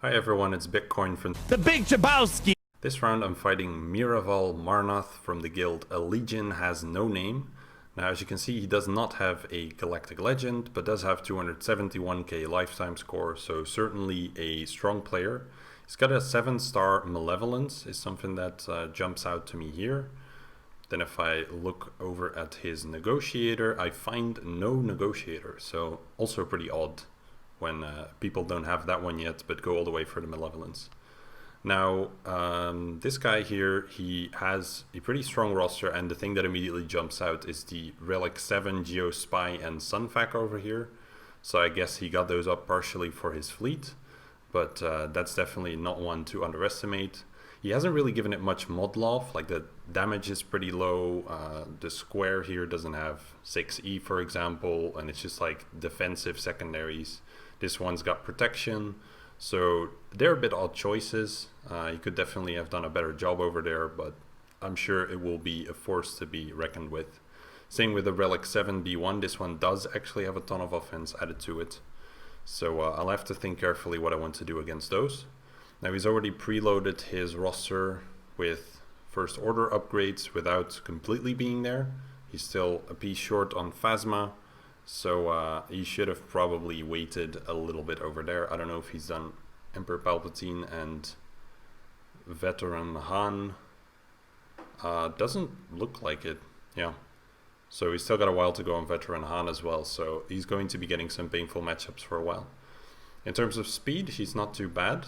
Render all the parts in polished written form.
Hi everyone, it's Bitcoin from The Big Jabowski! this round. I'm fighting Miraval Marnoth from the guild A Legion Has No Name. Now as you can see, he does not have a Galactic Legend, but does have 271k lifetime score, so certainly a strong player. He's got a 7-star Malevolence, is something that jumps out to me here. Then if I look over at his Negotiator, I find no Negotiator, so also pretty odd when people don't have that one yet, but go all the way for the Malevolence. Now, this guy here, he has a pretty strong roster, and the thing that immediately jumps out is the Relic 7 Geospy and Sunfac over here. So I guess he got those up partially for his fleet, but that's definitely not one to underestimate. He hasn't really given it much mod love, like the damage is pretty low, the square here doesn't have 6E for example, and it's just like defensive secondaries. This one's got protection, so they're a bit odd choices. You could definitely have done a better job over there, but I'm sure it will be a force to be reckoned with. Same with the Relic 7 B1, this one does actually have a ton of offense added to it. So I'll have to think carefully what I want to do against those. Now he's already preloaded his roster with first order upgrades without completely being there. He's still a piece short on Phasma, so he should have probably waited a little bit over there. I don't know if he's done Emperor Palpatine and Veteran Han. Doesn't look like it, yeah. So he's still got a while to go on Veteran Han as well, so he's going to be getting some painful matchups for a while. In terms of speed, he's not too bad.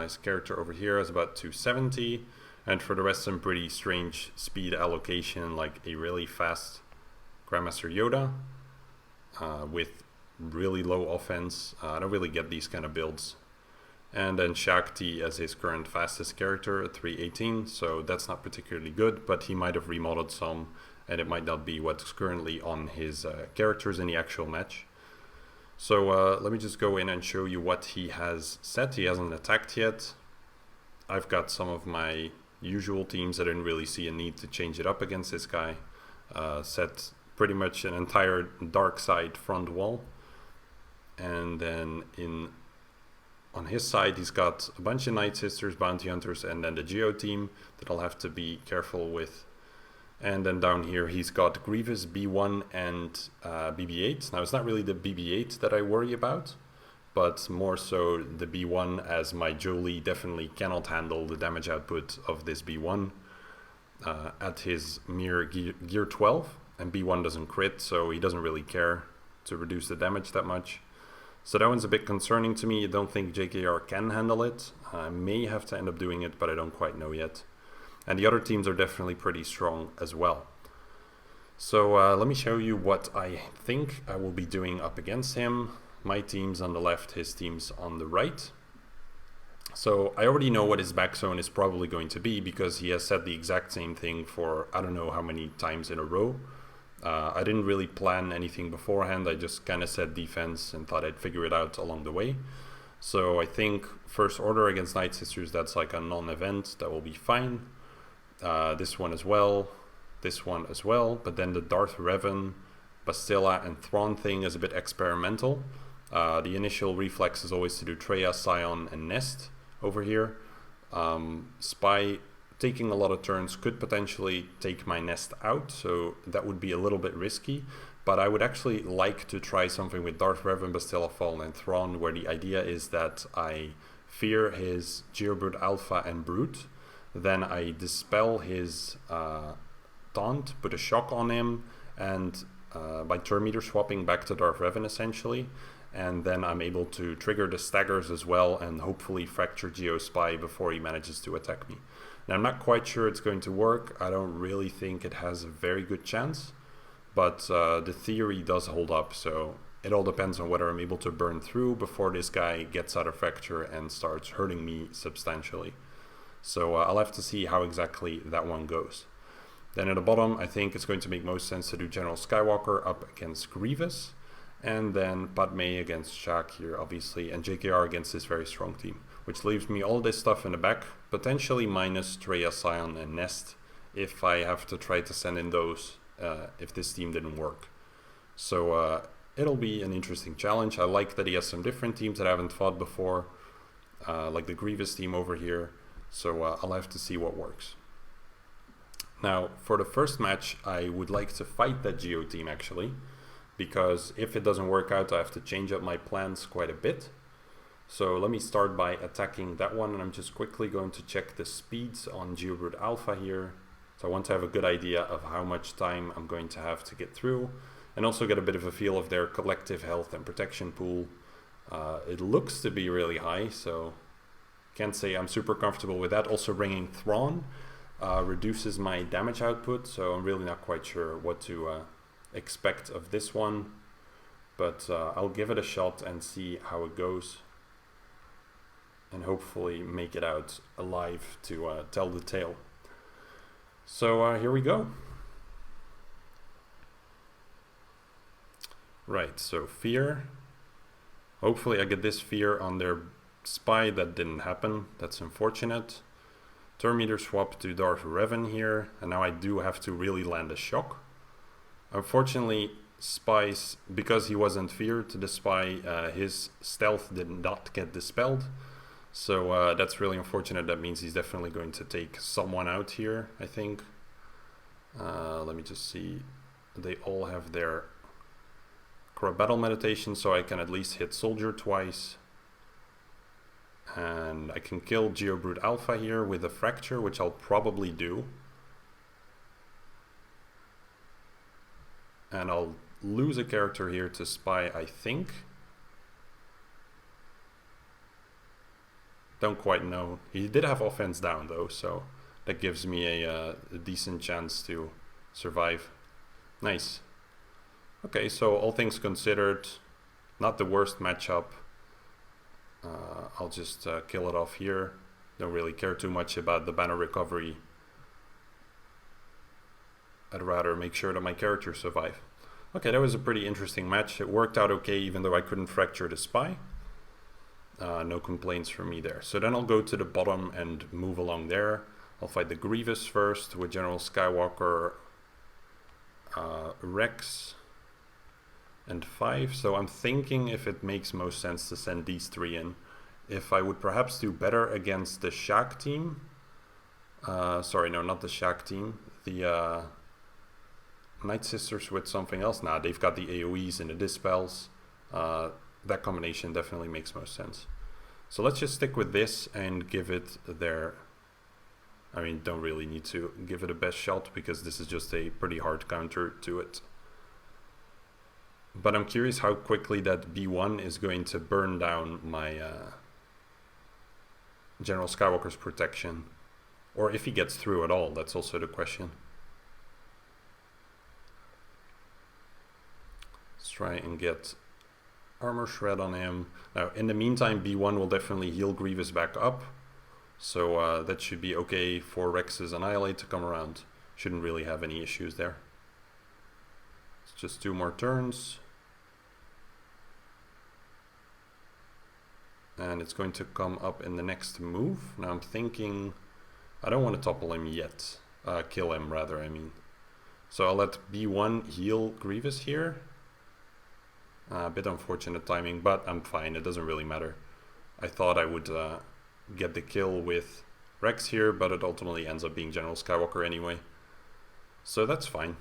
His character over here is about 270, and for the rest some pretty strange speed allocation, like a really fast Grandmaster Yoda with really low offense. I don't really get these kind of builds. And then Shakti as his current fastest character at 318, so that's not particularly good, but he might have remodeled some, and it might not be what's currently on his characters in the actual match. So let me just go in and show you what he has set. He hasn't attacked yet. I've got some of my usual teams. I didn't really see a need to change it up against this guy. Set pretty much an entire dark side front wall. And then on his side, he's got a bunch of Night Sisters, Bounty Hunters, and then the Geo team that I'll have to be careful with. And then down here he's got Grievous, B1 and BB-8. Now it's not really the BB-8 that I worry about, but more so the B1, as my Jolie definitely cannot handle the damage output of this B1 at his mere gear 12, and B1 doesn't crit, so he doesn't really care to reduce the damage that much. So that one's a bit concerning to me. I don't think JKR can handle it. I may have to end up doing it, but I don't quite know yet. And the other teams are definitely pretty strong as well. So let me show you what I think I will be doing up against him. My team's on the left, his team's on the right. So I already know what his back zone is probably going to be, because he has said the exact same thing for I don't know how many times in a row. I didn't really plan anything beforehand. I just kind of said defense and thought I'd figure it out along the way. So I think first order against Night Sisters, that's like a non-event, that will be fine. This one as well, but then the Darth Revan, Bastilla and Thrawn thing is a bit experimental. The initial reflex is always to do Treya, Scion and Nest over here. Spy taking a lot of turns could potentially take my Nest out, so that would be a little bit risky, but I would actually like to try something with Darth Revan, Bastilla, Fallen and Thrawn, where the idea is that I fear his Geobrute Alpha and Brute. Then I dispel his taunt, put a shock on him, and by turn meter swapping back to Darth Revan essentially, and then I'm able to trigger the staggers as well and hopefully fracture Geospy before he manages to attack me. Now I'm not quite sure it's going to work. I don't really think it has a very good chance, but the theory does hold up, so it all depends on whether I'm able to burn through before this guy gets out of fracture and starts hurting me substantially. So I'll have to see how exactly that one goes. Then at the bottom, I think it's going to make most sense to do General Skywalker up against Grievous, and then Padme against Shaq here, obviously, and JKR against this very strong team, which leaves me all this stuff in the back, potentially minus Treya, Scion, and Nest, if I have to try to send in those, if this team didn't work. So it'll be an interesting challenge. I like that he has some different teams that I haven't fought before. like the Grievous team over here. So I'll have to see what works. Now, for the first match, I would like to fight that Geo team actually, because if it doesn't work out, I have to change up my plans quite a bit. So let me start by attacking that one, and I'm just quickly going to check the speeds on GeoBrute Alpha here. So I want to have a good idea of how much time I'm going to have to get through, and also get a bit of a feel of their collective health and protection pool. It looks to be really high, so can't say I'm super comfortable with that. Also bringing Thrawn reduces my damage output, so I'm really not quite sure what to expect of this one. But I'll give it a shot and see how it goes, and hopefully make it out alive to tell the tale. So here we go. Right, so fear. Hopefully I get this fear on their spy. That didn't happen. That's unfortunate. Turn meter swap to Darth Revan here, and now I do have to really land a shock. Unfortunately, spies, because he wasn't feared to the spy, his stealth did not get dispelled. So that's really unfortunate. That means he's definitely going to take someone out here, I think. Let me just see. They all have their Corrupt Battle Meditation, so I can at least hit Soldier twice. And I can kill GeoBrute Alpha here with a Fracture, which I'll probably do. And I'll lose a character here to Spy, I think. Don't quite know. He did have offense down though, so that gives me a decent chance to survive. Nice. Okay, so all things considered, not the worst matchup. I'll just kill it off here. Don't really care too much about the banner recovery. I'd rather make sure that my characters survive. Okay, that was a pretty interesting match. It worked out okay, even though I couldn't fracture the spy. No complaints from me there. So then I'll go to the bottom and move along there. I'll fight the Grievous first with General Skywalker, Rex, and 5. So I'm thinking if it makes most sense to send these 3 in. If I would perhaps do better against the Shaq team. Sorry, no, not the Shaq team. The Night Sisters with something else. Nah, they've got the AoEs and the Dispels. That combination definitely makes most sense. So let's just stick with this and give it their... I mean, don't really need to give it a best shot because this is just a pretty hard counter to it. But I'm curious how quickly that B1 is going to burn down my General Skywalker's protection. Or if he gets through at all, that's also the question. Let's try and get Armor Shred on him. Now, in the meantime, B1 will definitely heal Grievous back up. So that should be okay for Rex's Annihilate to come around. Shouldn't really have any issues there. It's just 2 more turns. And it's going to come up in the next move. Now I'm thinking, I don't want to topple him yet. Kill him rather, I mean. So I'll let B1 heal Grievous here. A bit unfortunate timing, but I'm fine. It doesn't really matter. I thought I would get the kill with Rex here, but it ultimately ends up being General Skywalker anyway. So that's fine.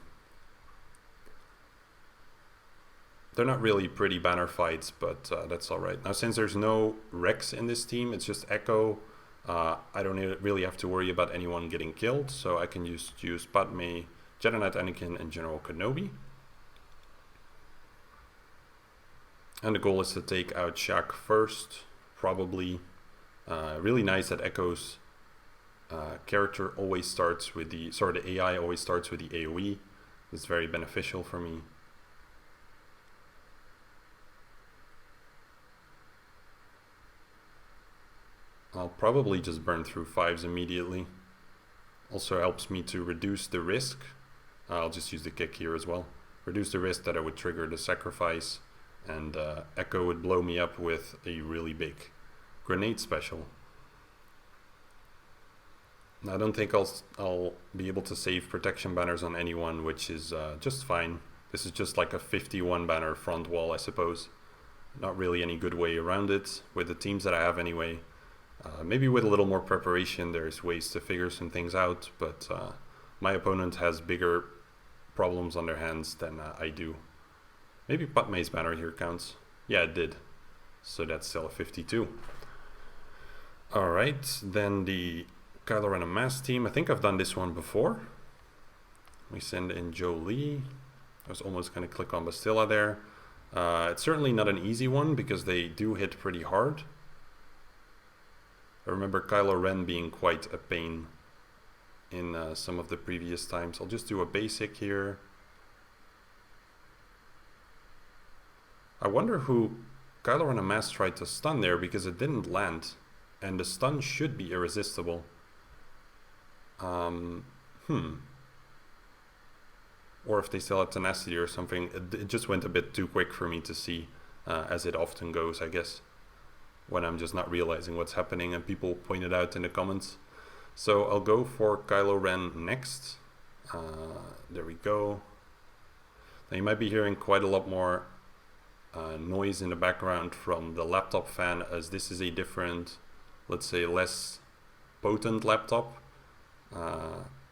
They're not really pretty banner fights, but that's alright. Now, since there's no Rex in this team, it's just Echo. I don't really have to worry about anyone getting killed, so I can just use Padme, Jedi Knight Anakin, and General Kenobi. And the goal is to take out Shaq first, probably. Really nice that Echo's character always starts with the... Sorry, the AI always starts with the AoE. It's very beneficial for me. I'll probably just burn through 5s immediately. Also helps me to reduce the risk. I'll just use the kick here as well. Reduce the risk that I would trigger the sacrifice. And Echo would blow me up with a really big grenade special. I don't think I'll be able to save protection banners on anyone, which is just fine. This is just like a 51 banner front wall, I suppose. Not really any good way around it with the teams that I have anyway. Maybe with a little more preparation, there's ways to figure some things out, but my opponent has bigger problems on their hands than I do. Maybe Padme's banner here counts. Yeah, it did. So that's still a 52. Alright, then the Kylo Ren Unmasked team. I think I've done this one before. We send in Jolie. I was almost going to click on Bastilla there. It's certainly not an easy one because they do hit pretty hard. I remember Kylo Ren being quite a pain in some of the previous times. I'll just do a basic here. I wonder who Kylo Ren Unmasked tried to stun there because it didn't land. And the stun should be irresistible. Or if they still have tenacity or something. It just went a bit too quick for me to see, as it often goes, I guess, when I'm just not realizing what's happening and people point it out in the comments. So I'll go for Kylo Ren next. There we go. Now you might be hearing quite a lot more noise in the background from the laptop fan, as this is a different, let's say, less potent laptop.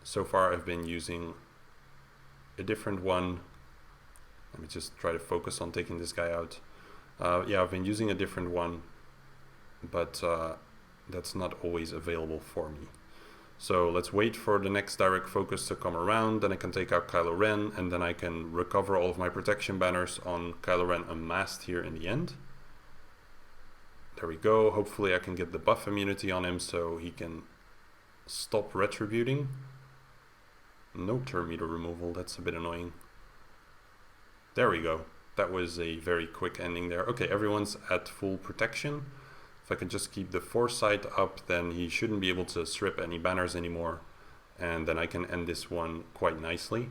So far I've been using a different one. Let me just try to focus on taking this guy out. Yeah, I've been using a different one, but that's not always available for me. So let's wait for the next direct focus to come around, then I can take out Kylo Ren, and then I can recover all of my protection banners on Kylo Ren Unmasked here in the end. There we go. Hopefully I can get the buff immunity on him so he can stop retributing. No turn meter removal, that's a bit annoying. There we go. That was a very quick ending there. Okay, everyone's at full protection. If I can just keep the foresight up, then he shouldn't be able to strip any banners anymore. And then I can end this one quite nicely.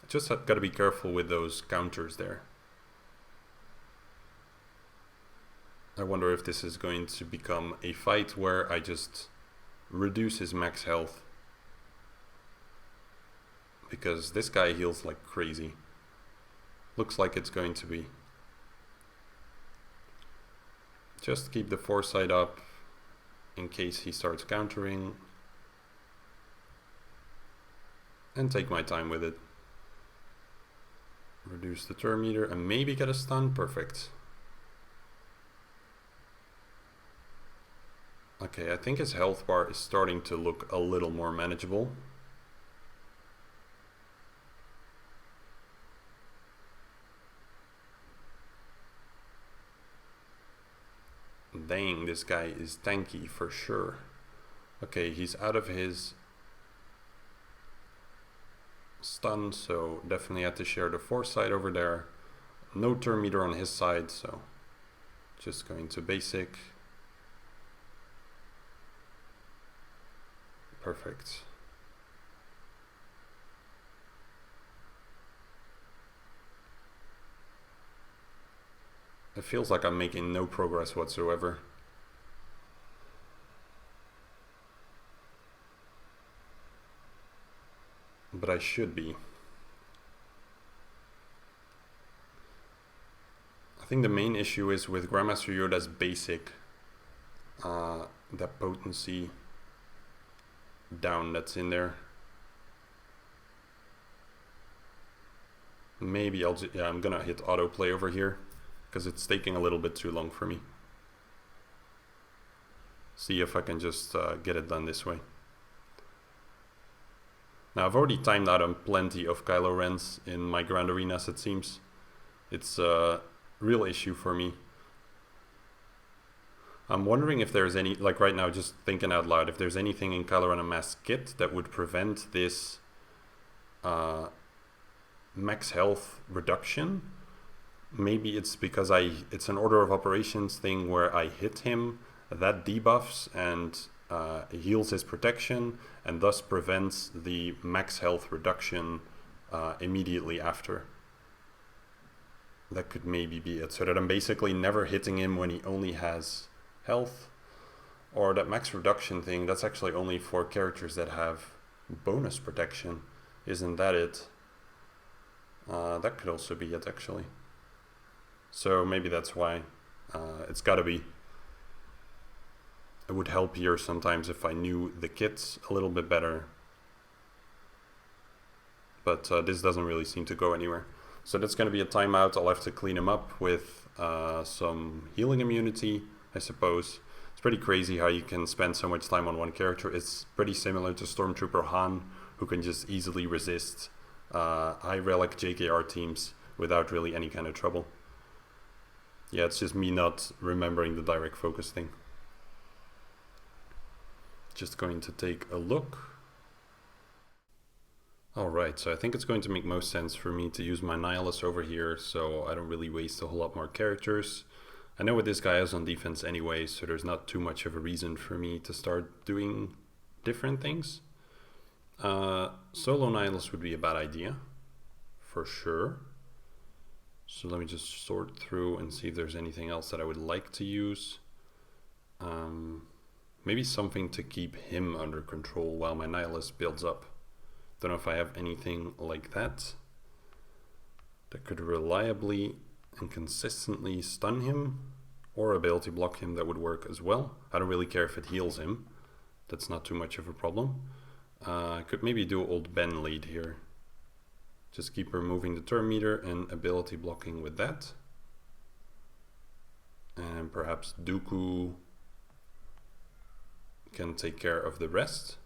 Just got to be careful with those counters there. I wonder if this is going to become a fight where I just reduce his max health. Because this guy heals like crazy. Looks like it's going to be. Just keep the foresight up in case he starts countering. And take my time with it. Reduce the turn meter and maybe get a stun. Perfect. Okay, I think his health bar is starting to look a little more manageable. Dang, this guy is tanky for sure. Okay, he's out of his stun, so definitely had to share the foresight over there. No turn meter on his side, so just going to basic. Perfect. It feels like I'm making no progress whatsoever. But I should be. I think the main issue is with Grandmaster Yoda's basic, that potency down that's in there. Maybe I'll just, yeah, I'm gonna hit autoplay over here because it's taking a little bit too long for me. See if I can just get it done this way. Now I've already timed out on plenty of Kylo Rens in my Grand Arenas, it seems. It's a real issue for me. I'm wondering if there's any, like right now, just thinking out loud, if there's anything in Kylo Ren Unmasked kit that would prevent this max health reduction. Maybe it's because it's an order of operations thing where I hit him, that debuffs and heals his protection, and thus prevents the max health reduction immediately after. That could maybe be it, so that I'm basically never hitting him when he only has health. Or that max reduction thing, that's actually only for characters that have bonus protection. Isn't that it? That could also be it, actually. So maybe that's why. It's gotta be. It would help here sometimes if I knew the kits a little bit better. But this doesn't really seem to go anywhere. So that's going to be a timeout. I'll have to clean him up with some healing immunity, I suppose. It's pretty crazy how you can spend so much time on one character. It's pretty similar to Stormtrooper Han, who can just easily resist high relic JKR teams without really any kind of trouble. Yeah, it's just me not remembering the direct focus thing. Just going to take a look. Alright, so I think it's going to make most sense for me to use my Nihilus over here, so I don't really waste a whole lot more characters. I know what this guy has on defense anyway, so there's not too much of a reason for me to start doing different things. Solo Nihilus would be a bad idea, for sure. So let me just sort through and see if there's anything else that I would like to use. Maybe something to keep him under control while my Nihilus builds up. Don't know if I have anything like that that could reliably and consistently stun him, or ability block him. That would work as well. I don't really care if it heals him. That's not too much of a problem. I could maybe do old Ben lead here. Just keep removing the turn meter and ability blocking with that. And perhaps Dooku can take care of the rest.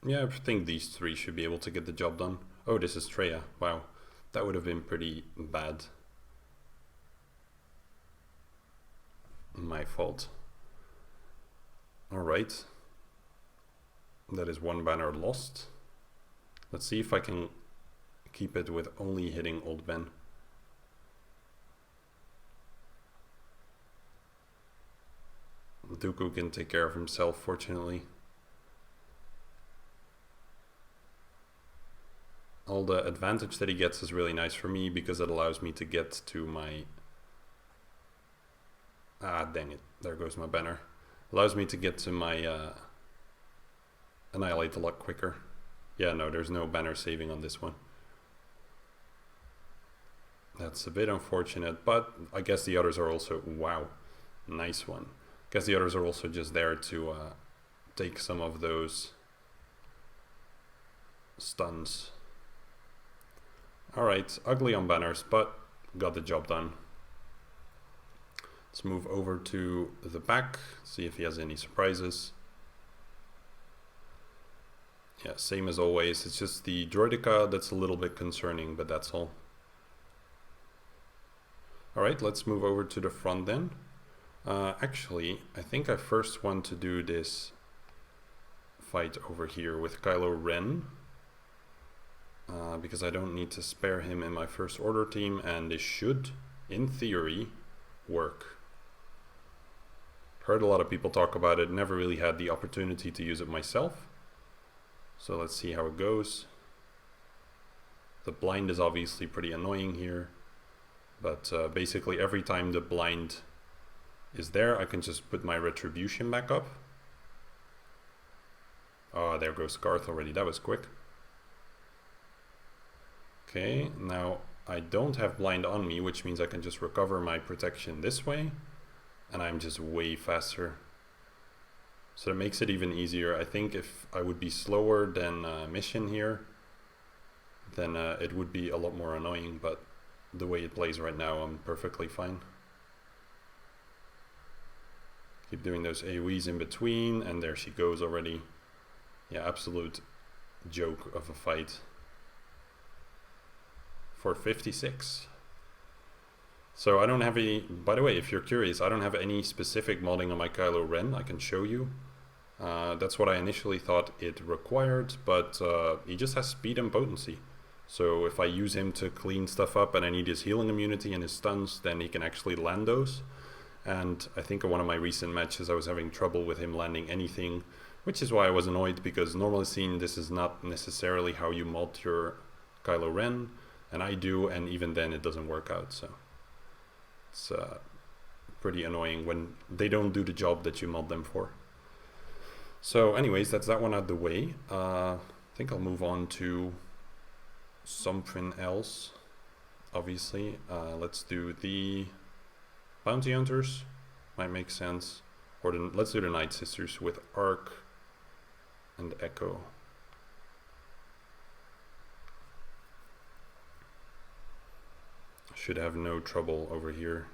Yeah, I think these three should be able to get the job done. Oh, this is Traya. Wow, that would have been pretty bad. My fault. Alright. That is one banner lost. Let's see if I can keep it with only hitting Old Ben. Dooku can take care of himself, fortunately. All the advantage that he gets is really nice for me because it allows me to get to my... Ah, dang it. There goes my banner. Allows me to get to my Annihilate a lot quicker. Yeah, no, there's no banner saving on this one. That's a bit unfortunate, but I guess the others are also... Wow, nice one. I guess the others are also just there to take some of those stuns. Alright, ugly on banners, but got the job done. Let's move over to the back, see if he has any surprises. Yeah, same as always. It's just the Droideka that's a little bit concerning, but that's all. Alright, let's move over to the front then. Actually, I think I first want to do this fight over here with Kylo Ren. Because I don't need to spare him in my First Order team, and this should, in theory, work. Heard a lot of people talk about it, never really had the opportunity to use it myself. So let's see how it goes. The blind is obviously pretty annoying here, but basically every time the blind is there, I can just put my retribution back up. Oh, there goes Garth already, that was quick. Okay, now I don't have blind on me, which means I can just recover my protection this way, and I'm just way faster. So that makes it even easier. I think if I would be slower than Mission here, then it would be a lot more annoying, but the way it plays right now, I'm perfectly fine. Keep doing those AoEs in between, and there she goes already. Yeah, absolute joke of a fight. For 56. So I don't have any, by the way, if you're curious, I don't have any specific modding on my Kylo Ren. I can show you. That's what I initially thought it required, but he just has speed and potency. So if I use him to clean stuff up and I need his healing immunity and his stuns, then he can actually land those. And I think in one of my recent matches I was having trouble with him landing anything, which is why I was annoyed, because normally seen this is not necessarily how you mod your Kylo Ren. And I do, and even then it doesn't work out, so it's pretty annoying when they don't do the job that you mod them for. So anyways, that's that one out of the way. I think I'll move on to something else, obviously. Let's do the bounty hunters. Might make sense. Or let's do the Night Sisters with Arc and Echo. Should have no trouble over here.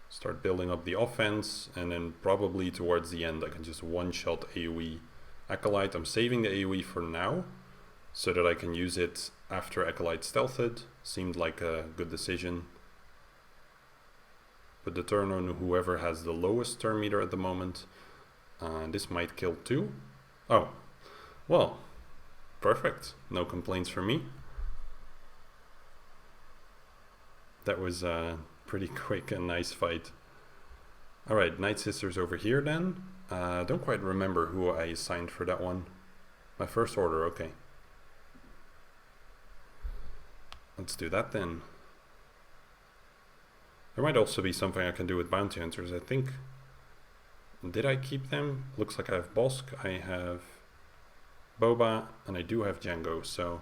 Start building up the offense, and then probably towards the end I can just one-shot AoE Acolyte. I'm saving the AoE for now, so that I can use it after Acolyte stealthed. Seemed like a good decision. Put the turn on whoever has the lowest turn meter at the moment. This might kill too. Oh, well, perfect. No complaints from me. That was pretty quick and nice fight. Alright, Night Sisters over here then. Don't quite remember who I assigned for that one. My first order, okay. Let's do that then. There might also be something I can do with Bounty Hunters, I think. Did I keep them? Looks like I have Bosk, I have Boba, and I do have Django, so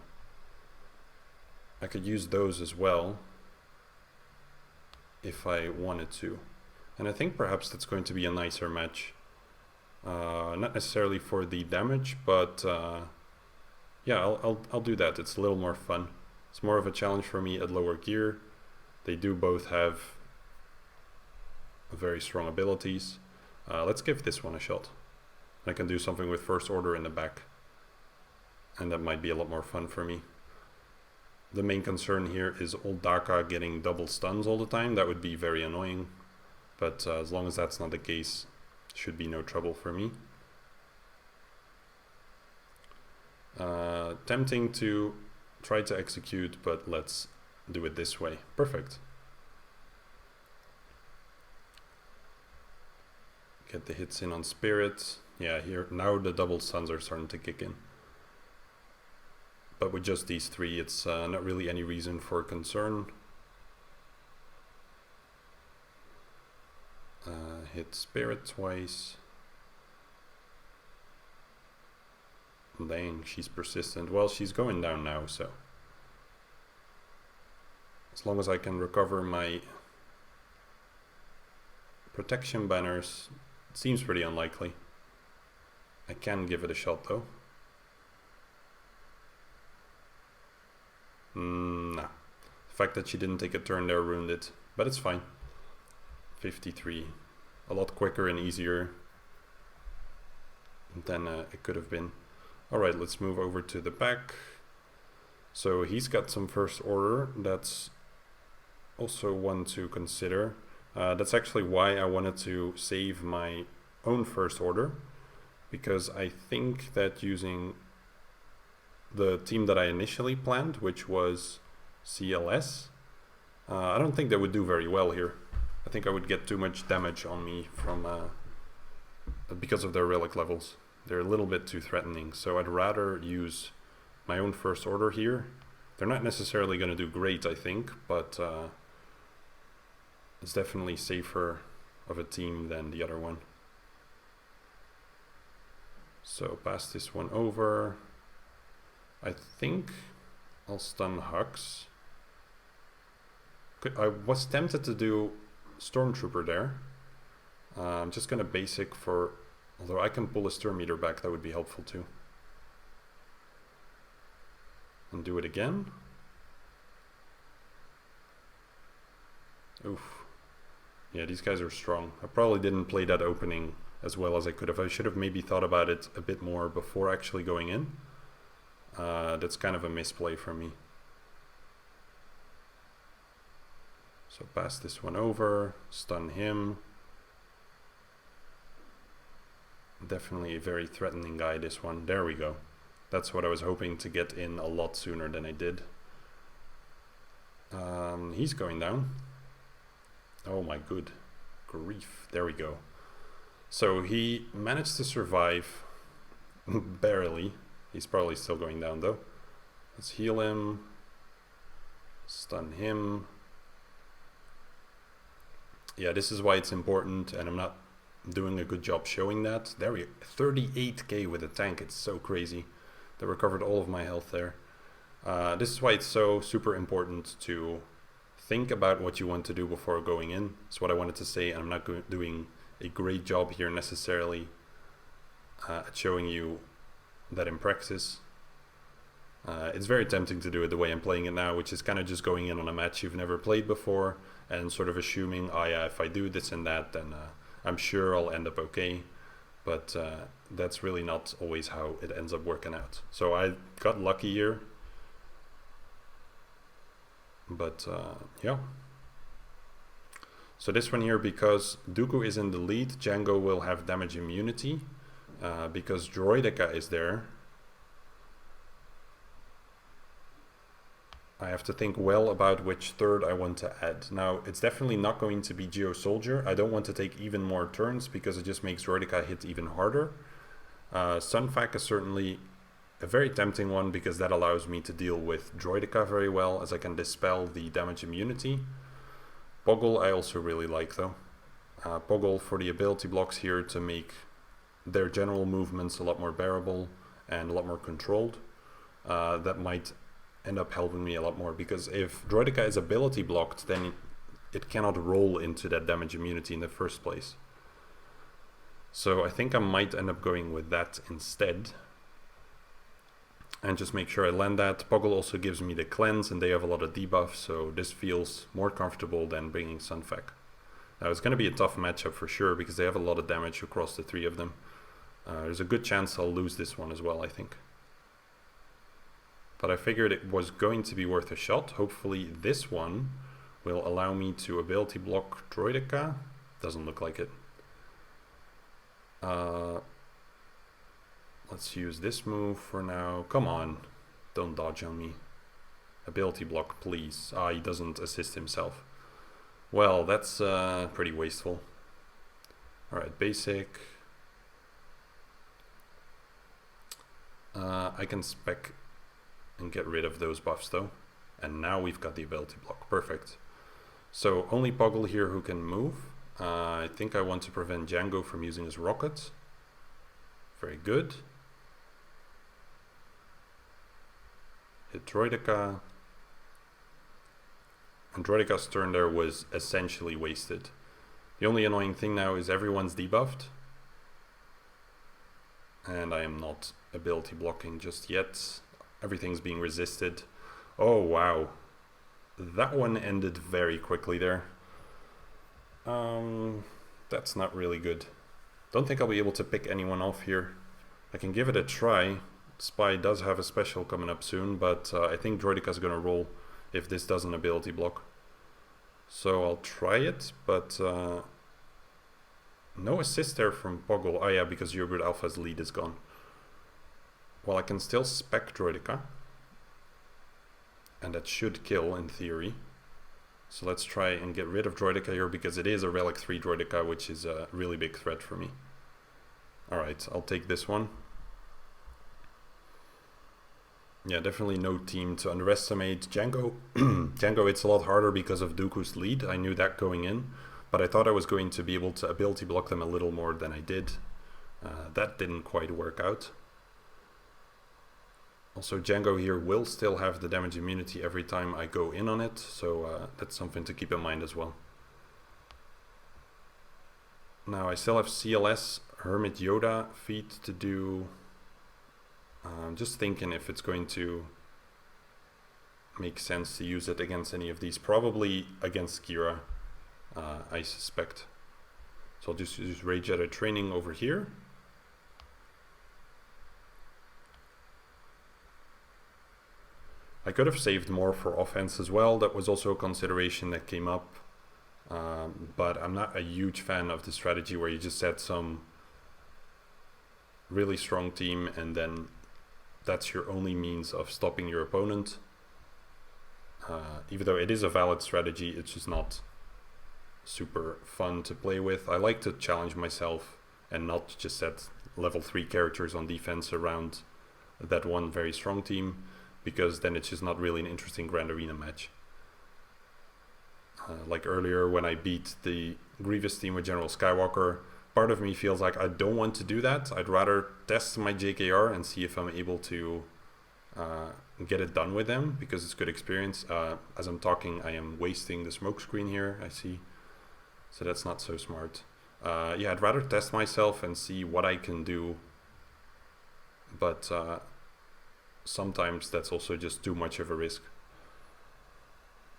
I could use those as well if I wanted to. And I think perhaps that's going to be a nicer match. Not necessarily for the damage, but yeah, I'll do that. It's a little more fun. It's more of a challenge for me at lower gear. They do both have very strong abilities. Let's give this one a shot. I can do something with First Order in the back, and that might be a lot more fun for me. The main concern here is old Daka getting double stuns all the time. That would be very annoying, but as long as that's not the case, should be no trouble for me. Tempting to try to execute, but let's do it this way. Perfect. Get the hits in on Spirit. Yeah, here now the double stuns are starting to kick in. But with just these three, it's not really any reason for concern. Hit Spirit twice. Dang, she's persistent. Well, she's going down now, so as long as I can recover my protection banners, it seems pretty unlikely. I can give it a shot though. Nah. The fact that she didn't take a turn there ruined it, but it's fine. 53. A lot quicker and easier than it could have been. Alright, let's move over to the back. So he's got some First Order. That's also one to consider. That's actually why I wanted to save my own First Order, because I think that using the team that I initially planned, which was CLS, I don't think that would do very well here. I think I would get too much damage on me from because of their relic levels. They're a little bit too threatening, so I'd rather use my own First Order here. They're not necessarily going to do great, I think, but it's definitely safer of a team than the other one. So pass this one over. I think I'll stun Hux. I was tempted to do Stormtrooper there. I'm just gonna basic for, although I can pull a stir meter back, that would be helpful too. And do it again. Oof. Yeah, these guys are strong. I probably didn't play that opening as well as I could have. I should have maybe thought about it a bit more before actually going in. That's kind of a misplay for me. So pass this one over, stun him. Definitely a very threatening guy, this one. There we go. That's what I was hoping to get in a lot sooner than I did. He's going down. Oh my good grief. There we go. So he managed to survive, barely. He's probably still going down though. Let's heal him. Stun him. Yeah, this is why it's important, and I'm not doing a good job showing that. There we go. 38k with a tank. It's so crazy. That recovered all of my health there. This is why it's so super important to think about what you want to do before going in. That's what I wanted to say, and I'm not doing a great job here necessarily at showing you that in practice. It's very tempting to do it the way I'm playing it now, which is kind of just going in on a match you've never played before and sort of assuming, oh yeah, if I do this and that, then I'm sure I'll end up okay. But that's really not always how it ends up working out. So I got lucky here. But yeah. So this one here, because Dooku is in the lead, Django will have damage immunity. Because Droideka is there, I have to think well about which third I want to add. Now, it's definitely not going to be Geo Soldier. I don't want to take even more turns because it just makes Droideka hit even harder. Sunfac is certainly a very tempting one because that allows me to deal with Droideka very well, as I can dispel the damage immunity. Poggle I also really like though. Poggle for the ability blocks here to make their general movements a lot more bearable and a lot more controlled. That might end up helping me a lot more, because if Droideka is ability blocked, then it cannot roll into that damage immunity in the first place. So I think I might end up going with that instead. And just make sure I land that. Poggle also gives me the cleanse and they have a lot of debuff, so this feels more comfortable than bringing Sunfac. Now it's going to be a tough matchup for sure because they have a lot of damage across the three of them. There's a good chance I'll lose this one as well, I think. But I figured it was going to be worth a shot. Hopefully this one will allow me to ability block Droideka. Doesn't look like it. Let's use this move for now. Come on, don't dodge on me. Ability block, please. Ah, he doesn't assist himself. Well, that's pretty wasteful. Alright, basic. I can spec and get rid of those buffs though. And now we've got the ability block. Perfect. So only Poggle here who can move. I think I want to prevent Django from using his rocket. Very good. Hit Droideka. And Droideka's turn there was essentially wasted. The only annoying thing now is everyone's debuffed. And I am not ability blocking just yet. Everything's being resisted. Oh wow. That one ended very quickly there. That's not really good. Don't think I'll be able to pick anyone off here. I can give it a try. Spy does have a special coming up soon, but I think Droideka's gonna roll if this doesn't ability block. So I'll try it, but no assist there from Poggle. Oh yeah, because Yogurt Alpha's lead is gone. Well, I can still spec Droideka. And that should kill in theory. So let's try and get rid of Droideka here, because it is a Relic 3 Droideka, which is a really big threat for me. Alright, I'll take this one. Yeah, definitely no team to underestimate. Django, Django, it's a lot harder because of Dooku's lead. I knew that going in, but I thought I was going to be able to ability block them a little more than I did. That didn't quite work out. Also, Django here will still have the damage immunity every time I go in on it, so that's something to keep in mind as well. Now I still have CLS, Hermit Yoda feat to do. I'm just thinking if it's going to make sense to use it against any of these. Probably against Kira, I suspect. So I'll just use Rage Jedi Training over here. I could have saved more for offense as well. That was also a consideration that came up. But I'm not a huge fan of the strategy where you just set some really strong team and then that's your only means of stopping your opponent. Even though it is a valid strategy, it's just not super fun to play with. I like to challenge myself and not just set level 3 characters on defense around that one very strong team, because then it's just not really an interesting Grand Arena match. Like earlier when I beat the Grievous team with General Skywalker, part of me feels like I don't want to do that. I'd rather test my JKR and see if I'm able to get it done with them because it's good experience. As I'm talking, I am wasting the smoke screen here, I see. So that's not so smart. Yeah, I'd rather test myself and see what I can do. But sometimes that's also just too much of a risk.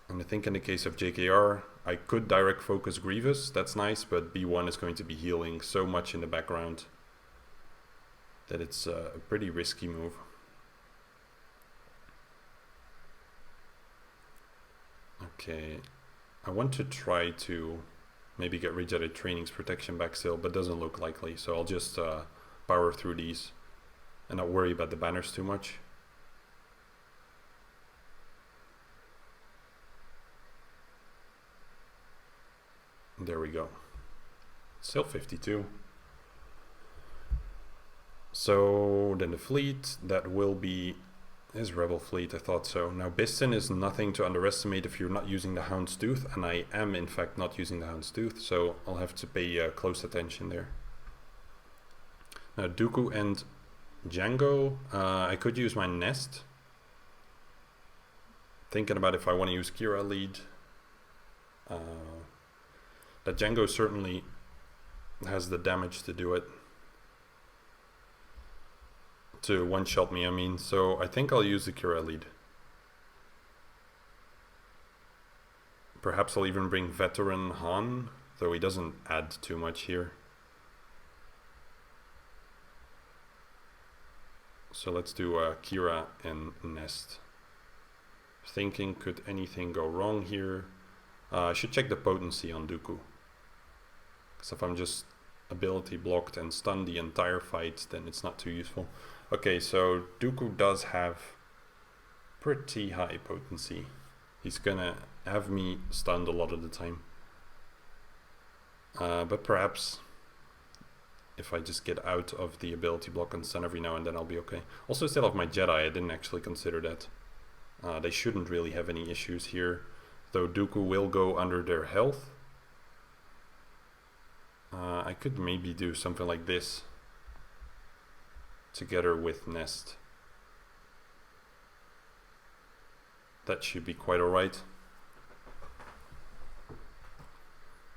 And I think in the case of JKR, I could direct focus Grievous, that's nice, but B1 is going to be healing so much in the background that it's a pretty risky move. Okay, I want to try to maybe get Rejected Training's protection back still, but doesn't look likely, so I'll just power through these and not worry about the banners too much. There we go. Still 52. So then the fleet, that will be his rebel fleet, I thought so. Now Biston is nothing to underestimate if you're not using the Houndstooth, and I am in fact not using the Houndstooth, so I'll have to pay close attention there. Now Dooku and Django, I could use my Nest. Thinking about if I want to use Kira lead. That Django certainly has the damage to do it. To one-shot me, I mean. So I think I'll use the Kira lead. Perhaps I'll even bring Veteran Han, though he doesn't add too much here. So let's do Kira and Nest. Thinking, could anything go wrong here? I should check the potency on Dooku. Because if I'm just ability blocked and stunned the entire fight, then it's not too useful. Okay, so Dooku does have pretty high potency. He's gonna have me stunned a lot of the time. But perhaps if I just get out of the ability block and stun every now and then, I'll be okay. Also, still have my Jedi, I didn't actually consider that. They shouldn't really have any issues here, though Dooku will go under their health. I could maybe do something like this together with Nest. That should be quite alright.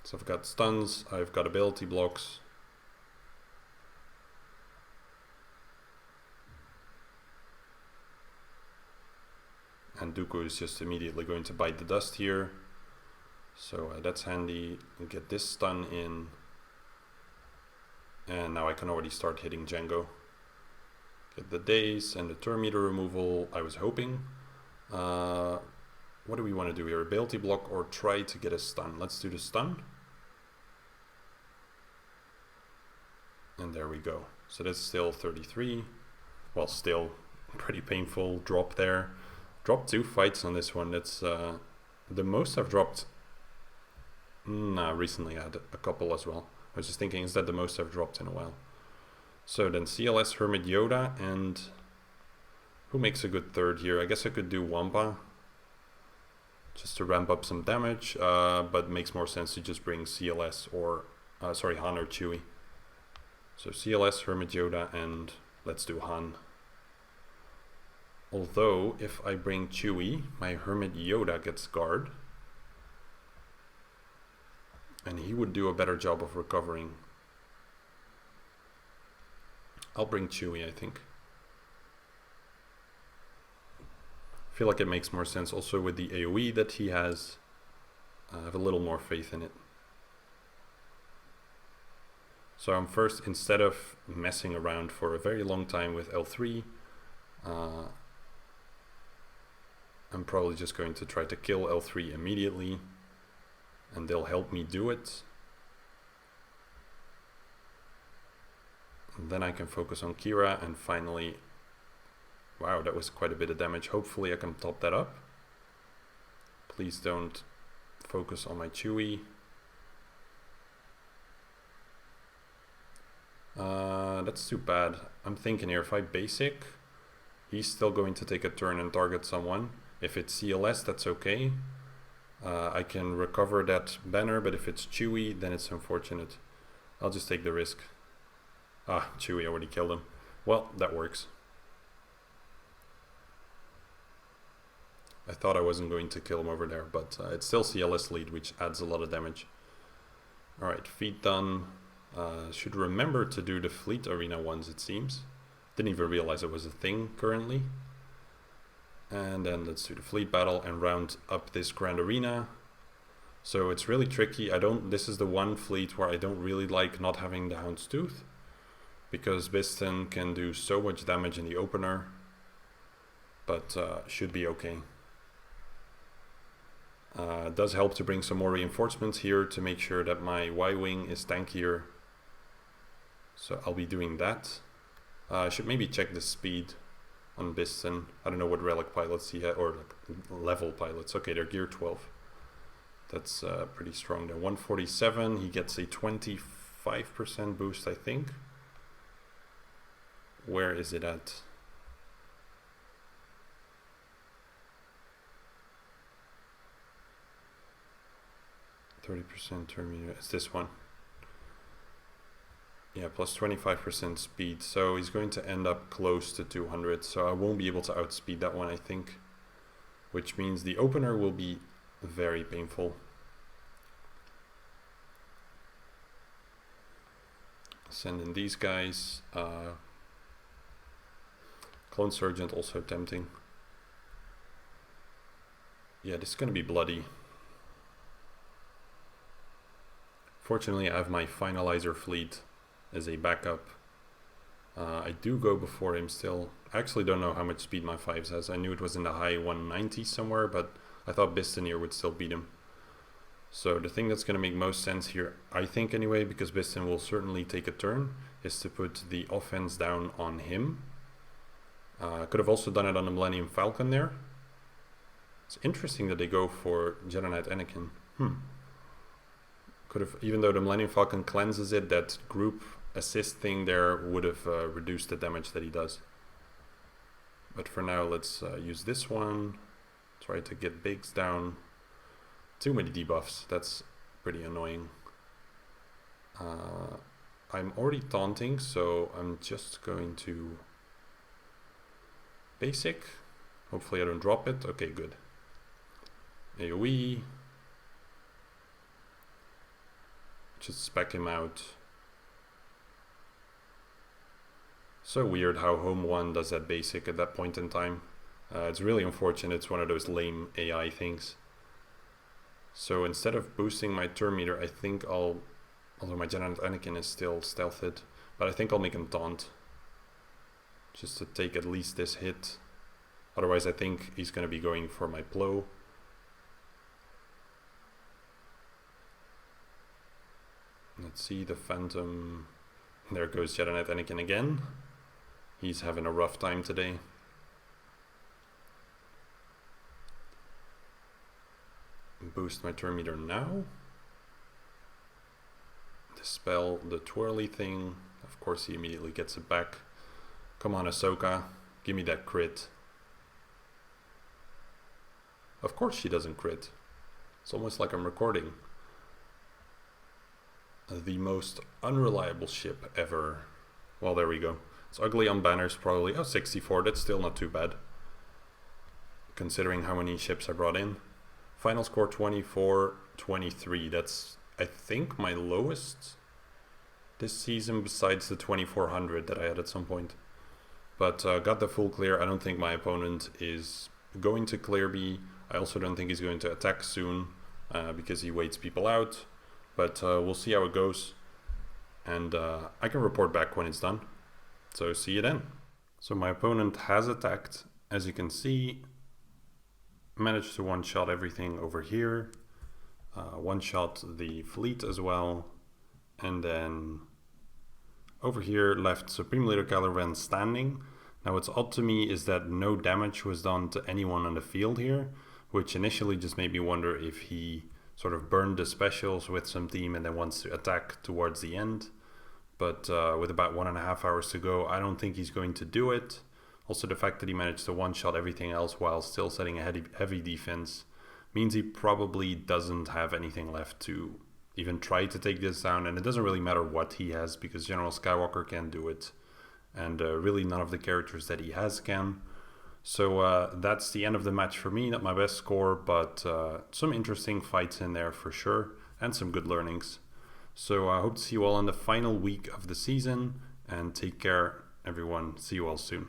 So I've got stuns, I've got ability blocks. And Dooku is just immediately going to bite the dust here. So that's handy. And get this stun in. And now I can already start hitting Django. Get the daze and the turn meter removal, I was hoping. What do we want to do here? Ability block or try to get a stun? Let's do the stun. And there we go. So that's still 33. Well, still pretty painful drop there. Dropped 2 fights on this one. That's the most I've dropped. Nah, recently I had a couple as well. I was just thinking, is that the most I've dropped in a while? So then CLS, Hermit Yoda, and who makes a good third here? I guess I could do Wampa, just to ramp up some damage, but makes more sense to just bring CLS or, sorry, Han or Chewie. So CLS, Hermit Yoda, and let's do Han. Although, if I bring Chewie, my Hermit Yoda gets guard. And he would do a better job of recovering. I'll bring Chewie, I think. I feel like it makes more sense also with the AoE that he has. I have a little more faith in it. So I'm first, instead of messing around for a very long time with L3, I'm probably just going to try to kill L3 immediately, and they'll help me do it. And then I can focus on Kira, and finally, wow, that was quite a bit of damage. Hopefully I can top that up. Please don't focus on my Chewie. That's too bad. I'm thinking here, if I basic, he's still going to take a turn and target someone. If it's CLS, that's okay. I can recover that banner, but if it's Chewie, then it's unfortunate. I'll just take the risk. Ah, Chewie already killed him. Well, that works. I thought I wasn't going to kill him over there, but it's still CLS lead, which adds a lot of damage. Alright, feet done. Should remember to do the fleet arena ones, it seems. Didn't even realize it was a thing currently. And then let's do the fleet battle and round up this grand arena. So it's really tricky. This is the one fleet where I don't really like not having the Houndstooth, because Biston can do so much damage in the opener, but should be okay. It does help to bring some more reinforcements here to make sure that my Y-wing is tankier. So I'll be doing that. I should maybe check the speed on Biston. I don't know what relic pilots he had, or like level pilots. Okay, they're gear 12. That's pretty strong. Then 147, he gets a 25% boost, I think. Where is it at? 30% turn meter. It's this one. Yeah, plus 25% speed. So he's going to end up close to 200. So I won't be able to outspeed that one, I think. Which means the opener will be very painful. Send in these guys. Clone Sergeant also tempting. Yeah, this is going to be bloody. Fortunately, I have my finalizer fleet as a backup. I do go before him still. I actually don't know how much speed my 5s has. I knew it was in the high 190s somewhere, but I thought Biston here would still beat him. So the thing that's going to make most sense here, I think anyway, because Biston will certainly take a turn, is to put the offense down on him. Could have also done it on the Millennium Falcon there. It's interesting that they go for Jedi Knight Anakin. Could have, even though the Millennium Falcon cleanses it, that group assist thing there would have reduced the damage that he does. But for now, let's use this one. Try to get Biggs down. Too many debuffs. That's pretty annoying. I'm already taunting, so I'm just going to basic. Hopefully I don't drop it. Okay, good. AoE. Just spec him out. So weird how Home 1 does that basic at that point in time. It's really unfortunate. It's one of those lame AI things. So instead of boosting my turn meter, I think I'll, although my Jedi Anakin is still stealthed, but I think I'll make him taunt. Just to take at least this hit. Otherwise I think he's going to be going for my blow. Let's see, the Phantom. There goes Jedi Knight Anakin again. He's having a rough time today. Boost my turn meter now. Dispel the twirly thing. Of course he immediately gets it back. Come on, Ahsoka. Give me that crit. Of course she doesn't crit. It's almost like I'm recording. The most unreliable ship ever. Well, there we go. It's ugly on banners probably. Oh, 64. That's still not too bad, considering how many ships I brought in. Final score 24-23. That's, I think, my lowest this season besides the 2400 that I had at some point. But got the full clear. I don't think my opponent is going to clear B. I also don't think he's going to attack soon because he waits people out. But we'll see how it goes. And I can report back when it's done. So see you then. So my opponent has attacked. As you can see, managed to one-shot everything over here. One-shot the fleet as well. And then over here left Supreme Leader Kylo Ren standing. Now what's odd to me is that no damage was done to anyone on the field here, which initially just made me wonder if he sort of burned the specials with some team and then wants to attack towards the end. But with about 1.5 hours to go, I don't think he's going to do it. Also, the fact that he managed to one-shot everything else while still setting a heavy defense means he probably doesn't have anything left to even try to take this down. And it doesn't really matter what he has, because General Skywalker can do it. And really none of the characters that he has can. So that's the end of the match for me. Not my best score, but some interesting fights in there for sure, and some good learnings. So I hope to see you all in the final week of the season, and take care, everyone. See you all soon.